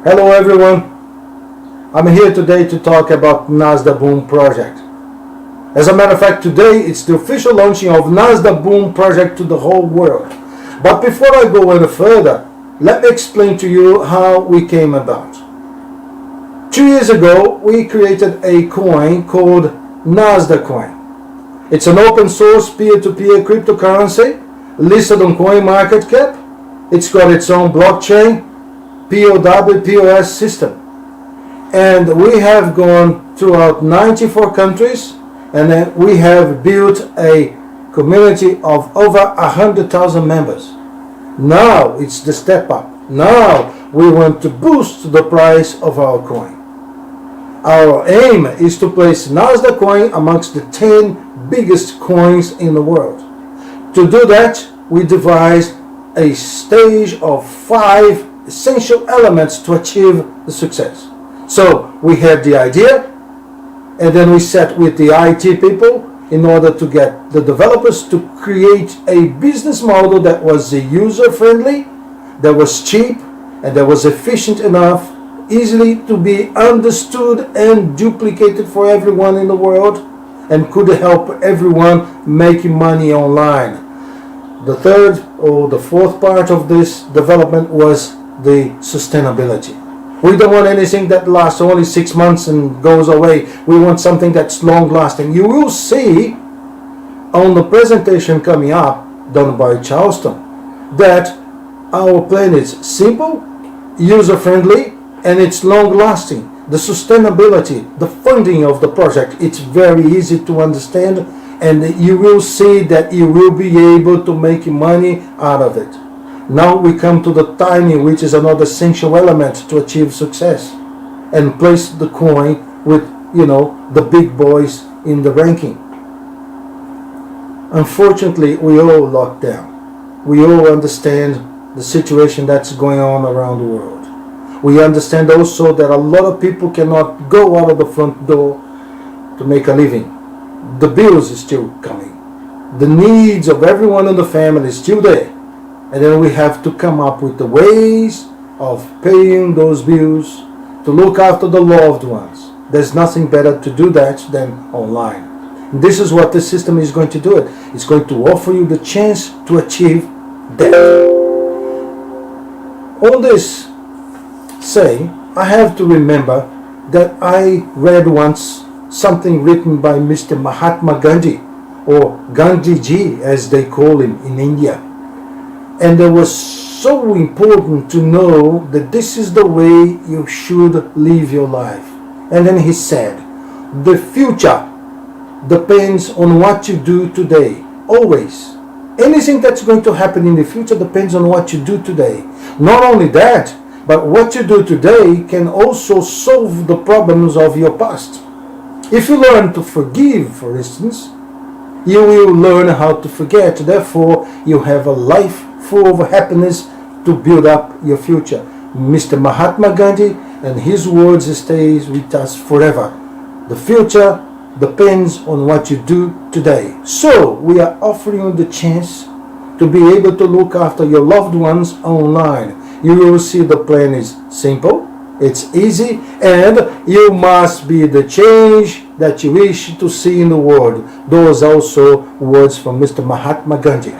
Hello everyone, I'm here today to talk about NASDABOOM project. As a matter of fact, today it's the official launching of NASDABOOM project to the whole world. But before I go any further, let me explain to you how we came about. 2 years ago, we created a coin called NASDAQ coin. It's an open source peer-to-peer cryptocurrency listed on CoinMarketCap. It's got its own blockchain, POS system. And we have gone throughout 94 countries, and then we have built a community of over 100,000 members. Now it's the step up. Now we want to boost the price of our coin. Our aim is to place NASDAQ coin amongst the 10 biggest coins in the world. To do that, we devised a stage of 5 essential elements to achieve the success. So we had the idea, and then we sat with the IT people in order to get the developers to create a business model that was user-friendly, that was cheap, and that was efficient enough, easily to be understood and duplicated for everyone in the world, and could help everyone making money online. The third or the fourth part of this development was the sustainability. We don't want anything that lasts only 6 months and goes away. We want something that's long lasting. You will see on the presentation coming up done by Charleston that our plan is simple, user friendly, and it's long lasting. The sustainability, the funding of the project, it's very easy to understand, and you will see that you will be able to make money out of it. Now we come to the timing, which is another essential element to achieve success, and place the coin with, the big boys in the ranking. Unfortunately, we all locked down. We all understand the situation that's going on around the world. We understand also that a lot of people cannot go out of the front door to make a living. The bills are still coming. The needs of everyone in the family is still there. And then we have to come up with the ways of paying those bills, to look after the loved ones. There's nothing better to do that than online. And this is what the system is going to do. It's going to offer you the chance to achieve that. On this saying, I have to remember that I read once something written by Mr. Mahatma Gandhi, or Gandhi Ji as they call him in India. And it was so important to know that this is the way you should live your life. And then he said, the future depends on what you do today, always. Anything that's going to happen in the future depends on what you do today. Not only that, but what you do today can also solve the problems of your past. If you learn to forgive, for instance, you will learn how to forget. Therefore, you have a life full of happiness to build up your future. Mr. Mahatma Gandhi and his words stays with us forever. The future depends on what you do today. So we are offering you the chance to be able to look after your loved ones online. You will see the plan is simple, it's easy, and you must be the change that you wish to see in the world. Those are also words from Mr. Mahatma Gandhi.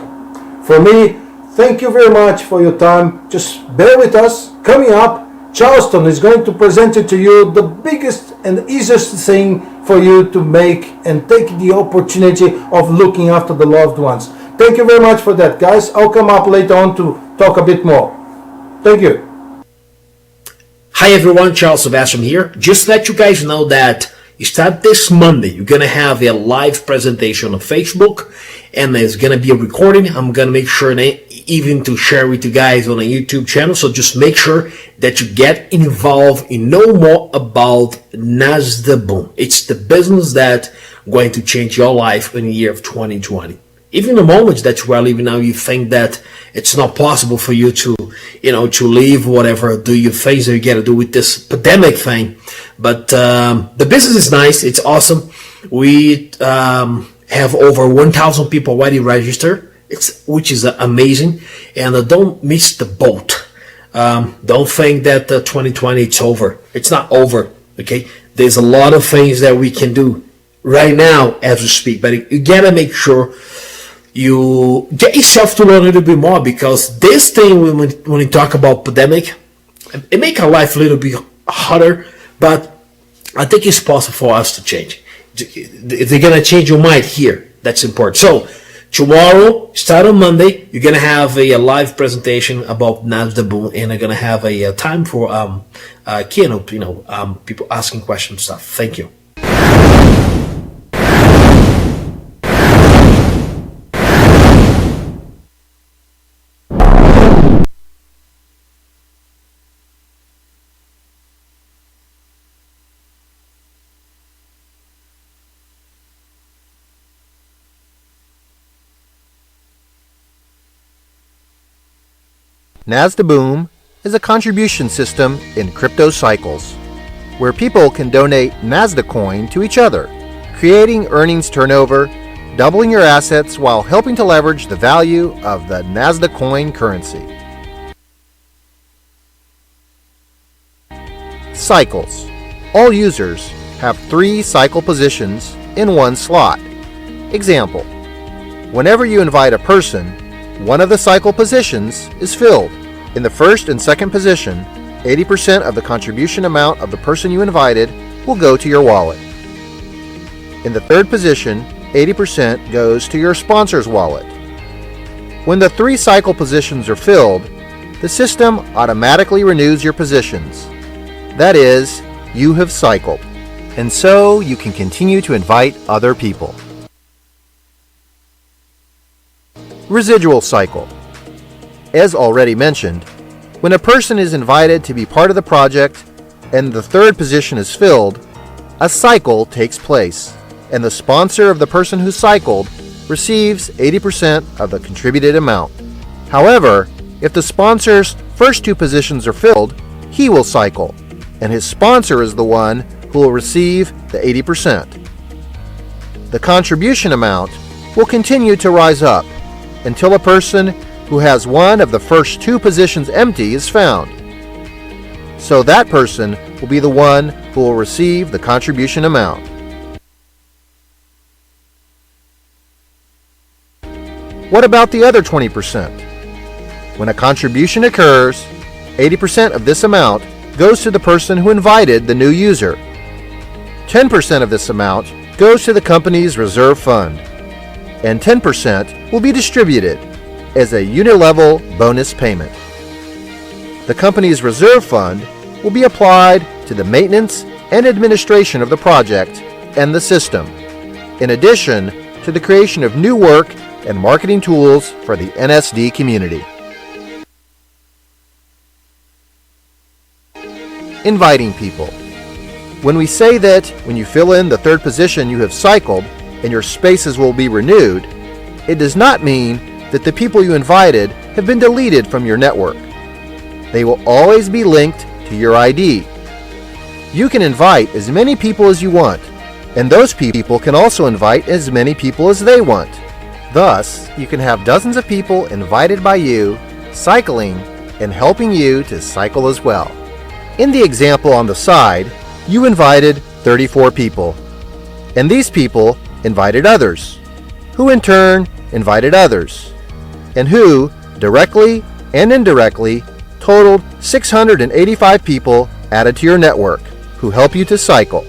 For me, thank you very much for your time. Just bear with us. Coming up, Charleston is going to present it to you the biggest and easiest thing for you to make and take the opportunity of looking after the loved ones. Thank you very much for that, guys. I'll come up later on to talk a bit more. Thank you. Hi everyone, Charles Sebastian here. Just to let you guys know that start this Monday, you're going to have a live presentation on Facebook, and there's going to be a recording. I'm going to make sure even to share with you guys on a YouTube channel. So just make sure that you get involved and know more about NASDABOOM. It's the business that's going to change your life in the year of 2020. Even the moment that you are living now, you think that it's not possible for you to, to leave whatever do you things that you got to do with this pandemic thing. But the business is nice. It's awesome. We have over 1,000 people already registered, which is amazing. And don't miss the boat. Don't think that 2020 it's over. It's not over. Okay, there's a lot of things that we can do right now as we speak, but you gotta make sure you get yourself to learn a little bit more, because this thing, when we talk about pandemic, it make our life a little bit harder, but I think it's possible for us to change. If they're gonna change your mind here, that's important. So tomorrow, start on Monday, you're gonna have a live presentation about NASDABOOM, and I'm gonna have a time for keynote, people asking questions stuff. Thank you. NASDABOOM is a contribution system in crypto cycles, where people can donate NASDA coin to each other, creating earnings turnover, doubling your assets while helping to leverage the value of the NASDA coin currency. Cycles. All users have 3 cycle positions in one slot. Example: whenever you invite a person, one of the cycle positions is filled. In the first and second position, 80% of the contribution amount of the person you invited will go to your wallet. In the third position, 80% goes to your sponsor's wallet. When the 3 cycle positions are filled, the system automatically renews your positions. That is, you have cycled, and so you can continue to invite other people. Residual cycle. As already mentioned, when a person is invited to be part of the project and the third position is filled, a cycle takes place, and the sponsor of the person who cycled receives 80% of the contributed amount. However, if the sponsor's first 2 positions are filled, he will cycle, and his sponsor is the one who will receive the 80%. The contribution amount will continue to rise up until a person who has one of the first 2 positions empty is found. So that person will be the one who will receive the contribution amount. What about the other 20%? When a contribution occurs, 80% of this amount goes to the person who invited the new user. 10% of this amount goes to the company's reserve fund, and 10% will be distributed as a unilevel bonus payment. The company's reserve fund will be applied to the maintenance and administration of the project and the system, in addition to the creation of new work and marketing tools for the NSD community. Inviting people. When we say that when you fill in the third position you have cycled and your spaces will be renewed, it does not mean that the people you invited have been deleted from your network. They will always be linked to your ID. You can invite as many people as you want, and those people can also invite as many people as they want. Thus, you can have dozens of people invited by you, cycling, and helping you to cycle as well. In the example on the side, you invited 34 people, and these people invited others, who in turn invited others, and who, directly and indirectly, totaled 685 people added to your network, who help you to cycle.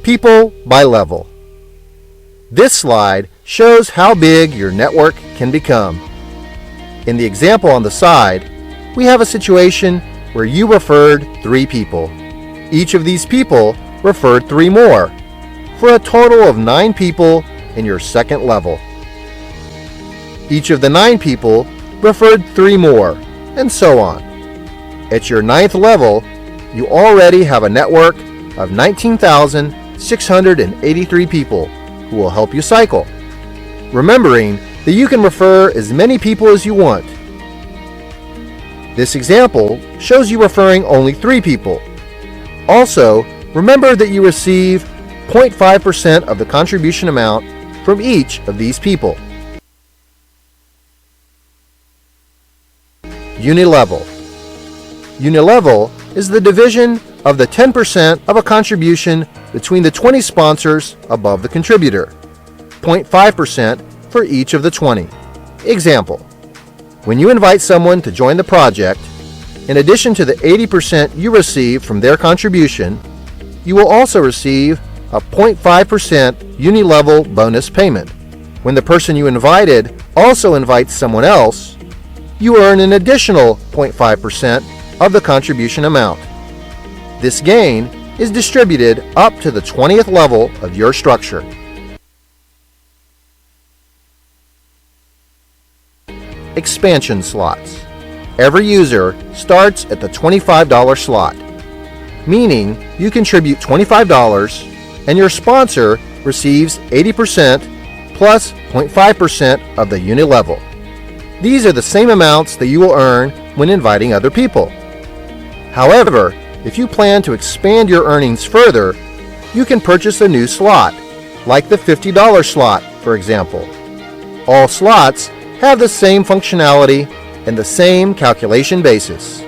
People by level. This slide shows how big your network can become. In the example on the side, we have a situation where you referred 3 people. Each of these people referred 3 more, for a total of 9 people in your second level. Each of the 9 people referred 3 more, and so on. At your 9th level, you already have a network of 19,683 people who will help you cycle, remembering that you can refer as many people as you want. This example shows you referring only 3 people. Also, remember that you receive 0.5% of the contribution amount from each of these people. Unilevel. Unilevel is the division of the 10% of a contribution between the 20 sponsors above the contributor, 0.5% for each of the 20. Example: when you invite someone to join the project, in addition to the 80% you receive from their contribution, you will also receive a 0.5% Unilevel bonus payment. When the person you invited also invites someone else, you earn an additional 0.5% of the contribution amount. This gain is distributed up to the 20th level of your structure. Expansion slots. Every user starts at the $25 slot, meaning you contribute $25 and your sponsor receives 80% plus 0.5% of the Unilevel. These are the same amounts that you will earn when inviting other people. However, if you plan to expand your earnings further, you can purchase a new slot, like the $50 slot, for example. All slots have the same functionality and the same calculation basis.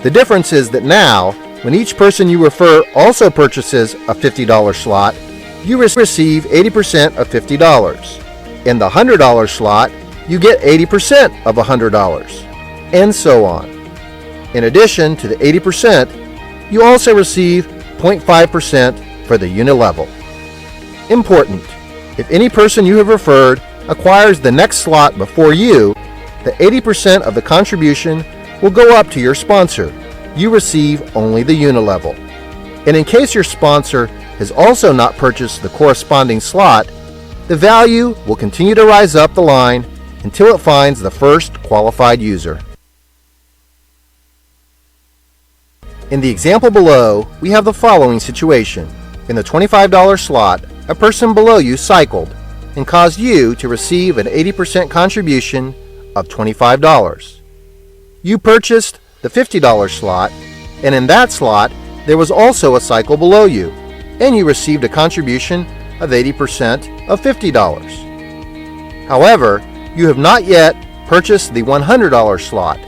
The difference is that now, when each person you refer also purchases a $50 slot, you receive 80% of $50. In the $100 slot, you get 80% of $100, and so on. In addition to the 80%, you also receive 0.5% for the Unilevel. Important: if any person you have referred acquires the next slot before you, the 80% of the contribution will go up to your sponsor. You receive only the Unilevel. And in case your sponsor has also not purchased the corresponding slot, the value will continue to rise up the line until it finds the first qualified user. In the example below, we have the following situation. In the $25 slot, a person below you cycled and caused you to receive an 80% contribution of $25. You purchased the $50 slot, and in that slot, there was also a cycle below you, and you received a contribution of 80% of $50. However, you have not yet purchased the $100 slot,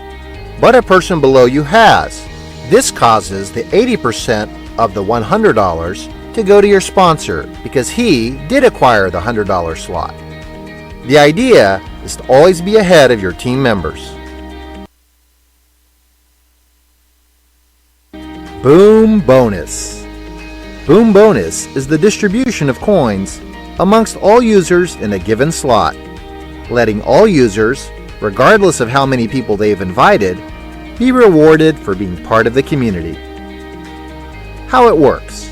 but a person below you has. This causes the 80% of the $100 to go to your sponsor because he did acquire the $100 slot. The idea is to always be ahead of your team members. Boom Bonus. Boom Bonus is the distribution of coins amongst all users in a given slot, letting all users, regardless of how many people they've invited, be rewarded for being part of the community. How it works.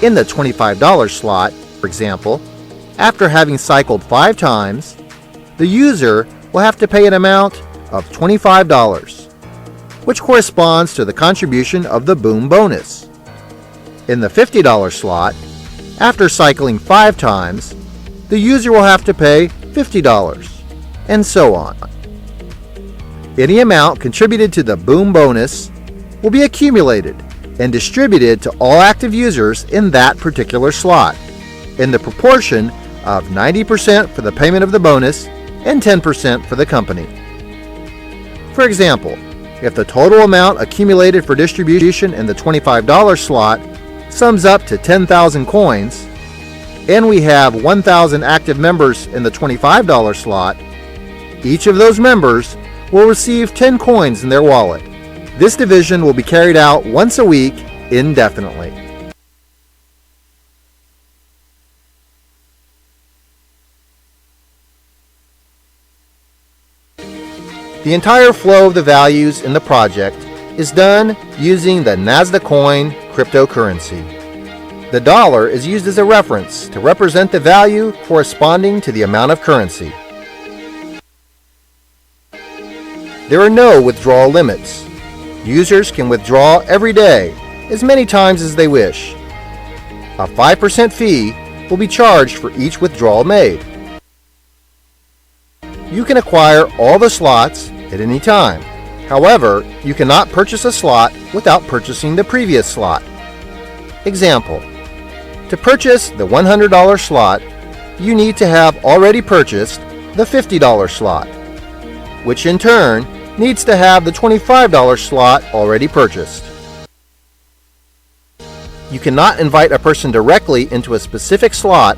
In the $25 slot, for example, after having cycled 5 times, the user will have to pay an amount of $25, which corresponds to the contribution of the Boom Bonus. In the $50 slot, after cycling 5 times, the user will have to pay $50, and so on. Any amount contributed to the Boom Bonus will be accumulated and distributed to all active users in that particular slot, in the proportion of 90% for the payment of the bonus and 10% for the company. For example, if the total amount accumulated for distribution in the $25 slot sums up to 10,000 coins, and we have 1,000 active members in the $25 slot, each of those members will receive 10 coins in their wallet. This division will be carried out once a week indefinitely. The entire flow of the values in the project is done using the NASDABOOM cryptocurrency. The dollar is used as a reference to represent the value corresponding to the amount of currency. There are no withdrawal limits. Users can withdraw every day, as many times as they wish. A 5% fee will be charged for each withdrawal made. You can acquire all the slots at any time. However, you cannot purchase a slot without purchasing the previous slot. Example: to purchase the $100 slot, you need to have already purchased the $50 slot, which in turn needs to have the $25 slot already purchased. You cannot invite a person directly into a specific slot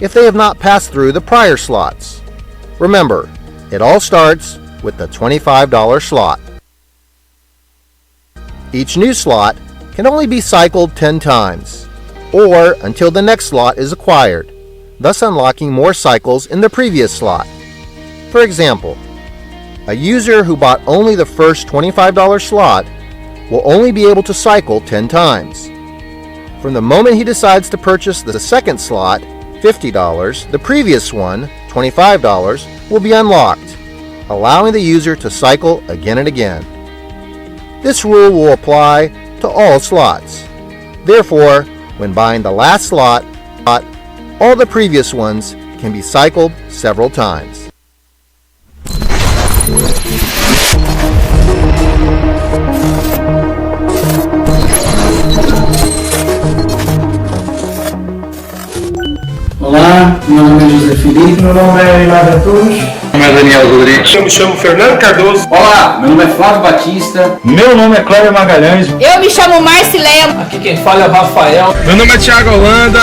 if they have not passed through the prior slots. Remember, it all starts with the $25 slot. Each new slot can only be cycled 10 times, or until the next slot is acquired, thus unlocking more cycles in the previous slot. For example, a user who bought only the first $25 slot will only be able to cycle 10 times. From the moment he decides to purchase the second slot, $50, the previous one, $25, will be unlocked, allowing the user to cycle again and again. This rule will apply to all slots. Therefore, when buying the last slot, all the previous ones can be cycled several times. Olá, meu nome é José Felipe. Meu nome é Hilário Antunes. Meu nome é Daniel Rodrigues. Eu me chamo Fernando Cardoso. Olá, meu nome é Flávio Batista. Meu nome é Cléber Magalhães. Eu me chamo Marcileia. Aqui quem fala é o Rafael. Meu nome é Thiago Holanda,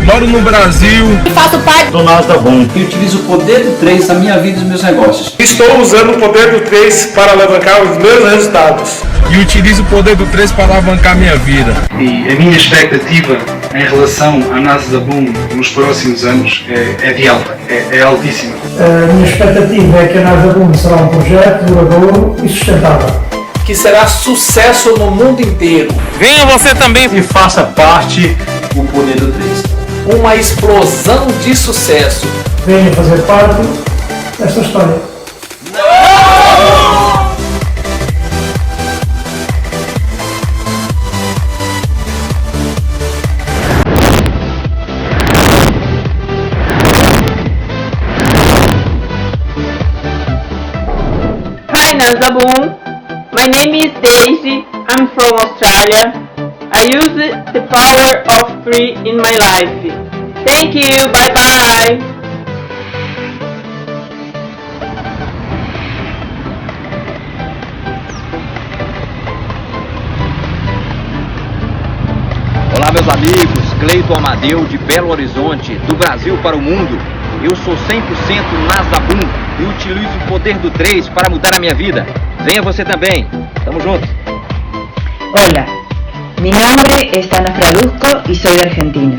moro no Brasil. E faço parte Do NASDABOOM. Eu utilizo o poder do 3 na minha vida e nos meus negócios. Estou usando o poder do 3 para alavancar os meus resultados. E utilizo o poder do 3 para alavancar minha vida. E a minha expectativa em relação à NASDABOOM nos próximos anos é de alta, é altíssima. A minha expectativa é que a NASDABOOM será um projeto duradouro e sustentável, Que será sucesso no mundo inteiro. Venha você também. e faça parte. O poder do 3. Uma explosão de sucesso. Venha fazer parte desta história. Hi NASDABOOM, my name is Daisy, I'm from Australia. I use the power of 3 in my life. Thank you, bye bye! Olá meus amigos, Cleiton Amadeu de Belo Horizonte, do Brasil para o mundo. Eu sou 100% NASDABOOM e utilizo o poder do 3 para mudar a minha vida. Venha você também, tamo junto. Hola, mi nombre es Ana Fraduzco y soy de Argentina.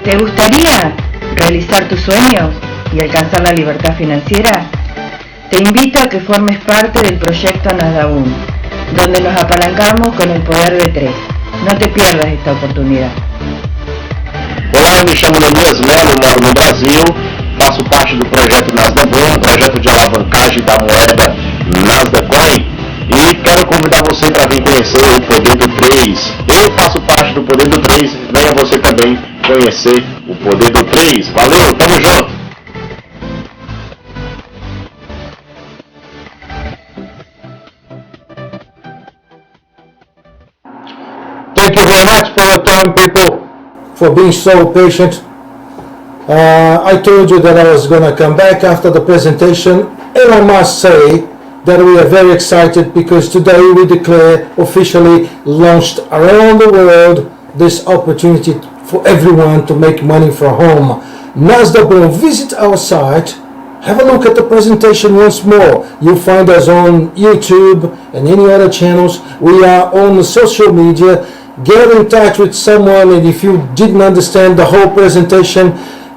¿Te gustaría realizar tus sueños y alcanzar la libertad financiera? Te invito a que formes parte del proyecto NASDABOOM, donde nos apalancamos con el poder de 3. No te pierdas esta oportunidad. Olá, me chamo Neemias Melo, moro no Brasil, faço parte do projeto NASDABOOM, projeto de alavancagem da moeda NASDACoin, e quero convidar você para vir conhecer o poder do 3. Eu faço parte do poder do 3, venha você também conhecer o poder do 3. Valeu, tamo junto! Thank you very much for your time, people, for being so patient. I told you that I was going to come back after the presentation, and I must say that we are very excited because today we declare officially launched around the world this opportunity for everyone to make money from home. NASDABOOM, visit our site, have a look at the presentation once more. You'll find us on YouTube and any other channels. We are on social media. Get in touch with someone, and if you didn't understand the whole presentation,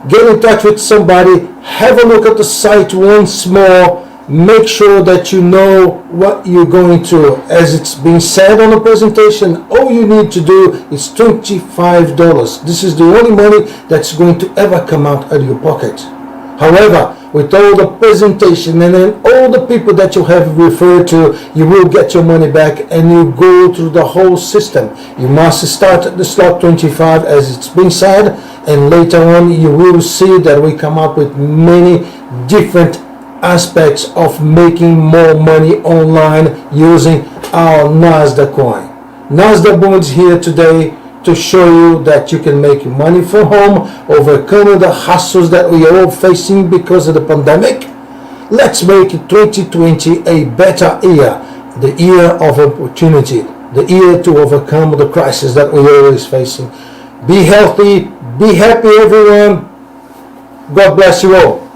get in touch with somebody, have a look at the site once more, make sure that you know what you're going to. As it's been said on the presentation, all you need to do is $25. This is the only money that's going to ever come out of your pocket. However, with all the presentation and then all the people that you have referred to, you will get your money back and you go through the whole system. You must start at the slot 25 as it's been said, and later on you will see that we come up with many different aspects of making more money online using our NASDAQ coin. NASDABOOM is here today to to show you that you can make money from home, overcome the hassles that we are all facing because of the pandemic. Let's make 2020 a better year, the year of opportunity, the year to overcome the crisis that we are always facing. Be healthy, be happy everyone. God bless you all.